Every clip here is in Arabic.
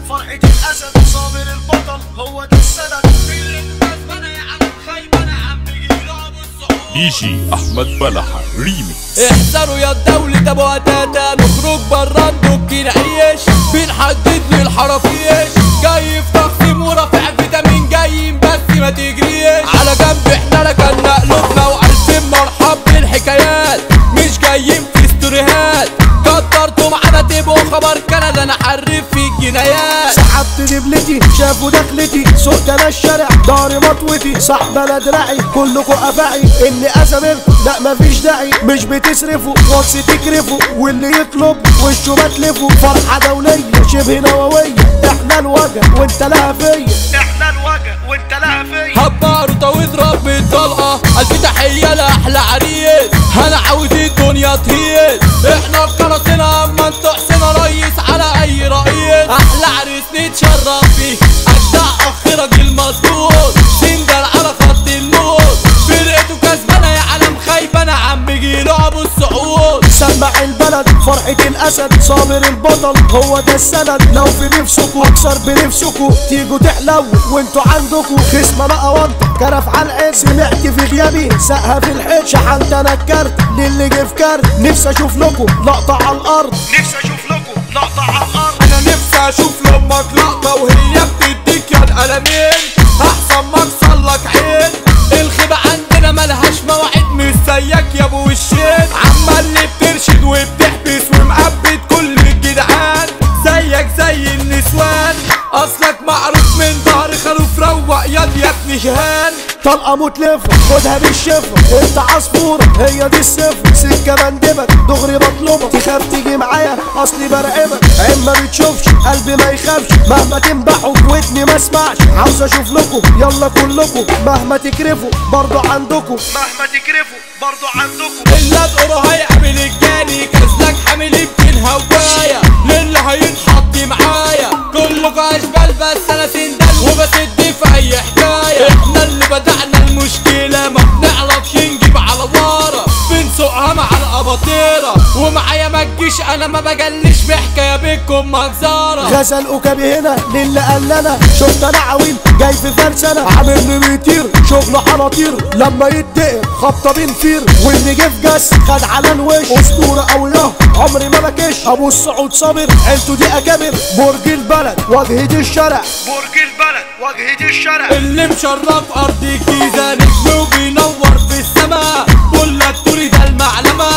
فرحة الاسد صابر البطل هو ده السند. ديجي احمد بلحة ريميكس. احذروا يا الدولة ابو هتاتا، نخرج برا ندك نعيش، بنحدد للحرافيش، جاي في تقسيم ورافع فيتامين، جايين بس ما تجريش على جنب، احنا ركنا قلوبنا وعارفين مرحب بالحكايات، مش جايين في ستوريهات، كترتوا معانا تبقوا خبر كندا، انا حرف في الجنايات. سحبت دبلتي شافوا دخلتي، سوقت انا الشارع داري مطوتي، صاحب انا دراعي كلكوا افاعي، اني ازمركوا لا مفيش داعي، مش بتصرفوا واتس تكرفوا، واللي يطلب وشه بتلفوا، فرحة دولية شبه نووية، احنا الوجه وانت لها فيا، احنا الوجه وانت لها فيا. هباروطة واضرب بالطلقة، الف تحية لاحلى عريس، انا عاوز الدنيا تهيس، احنا بكراسنا اما انتوا حسنا ريس على اي رئيس، احلى عريس نتشرف فيه، اجدع اخ راجل مظبوط، سندل على خط الموت، فرقته كسبانة يا عالم خايبة، انا عم جيله ابو السعود. سمع البلد فرحة الاسد صابر البطل هو ده السند، لو في نفسكوا اكسر بنفسكوا، تيجوا تحلو وانتوا عندكوا، خصم بقى وانت كرف على العين، سمعت في غيابي سقها في الحيط، شحنت انا الكارت للي جه في كارت، نفسي اشوف لكم لقطة على الارض، نفسي اشوف لكم لقطة على الارض، انا نفسي اشوف لامك لقطة وهي بتديك يا القلمين، احسن ما اكسرلك عين، الخيبة عندنا ملهاش مواعيد، مش زيك يا ابو الشين، عمال اللي بترشد وبتحبس ومقبت كل الجدعان، زيك زي النسوان، اصلك معروف من ظهر خروف، روق ياض يا ابن شهان، طلقة متلفة خدها بالشفة، انت عصفورة هي دي الصفة، سكة بندبك دغري بطلبك، تخاف تيجي معايا اصلي برعبك، عين ما بتشوفش قلبي ما يخافش، مهما تنبحوا ودني ما اسمعش، عاوز اشوف لكم يلا كلكم، مهما تكرفوا برضو عندكم، مهما تكرفوا برضو عندكم، اللي ادقره هيعمل الجاني، كازلك حامل يمكن هواية، للي هيتحط معايا، كلكوا اشبال بس انا سندل وبسد في اي حكاية، احنا اللي بدأنا المشكلة، ما بنعرفش نجيب على ورا، بنسوقها مع الاباطيرة، ومعايا ما تجيش انا ما بجلش بحكاية بينكم مجزرة، غزل اوكابي هنا للي قال لنا، شفت انا عويل جاي في فرسنة، عامل بيطير شغله حناطير، لما يتقل خبطة بنفير، واللي جه في جس خد على الوش، اسطورة قوية عمري ما بكش، ابو السعود صابر عيلته دي اكابر، برج البلد واجهة الشارع، برج البلد واجهة الشارع، اللي مشرف ارض الجيزة نجم وبينور في السما، كلك تريد المعلمة،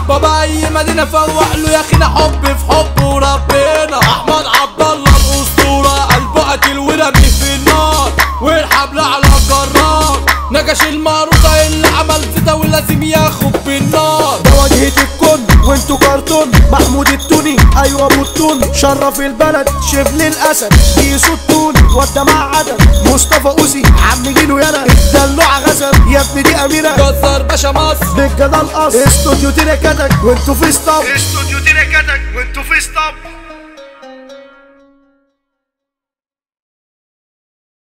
بابا اي مدينة فوق له يا اخينا، حب في حب وربنا، احمد عبد الله الاسطورة، قلبه قتل ورمي في النار، والحبل على الجرار، نجش المعروضة اللي عمل زيتا ولازم ياخد بالنار، ده واجهة الكون وانتو كرتون، محمود التوني ايوه ابو التون، شرف البلد شبل الاسد، بيسو التوني وده مع عدد، مصطفى اوزي عم جيلو يانا، الدلوع غزل يا ابني دي اميرة، جزار باشا مصر بالجدال قصر، استوديو تركتك وانتو في اسطب، استوديو تركتك وانتو في اسطب.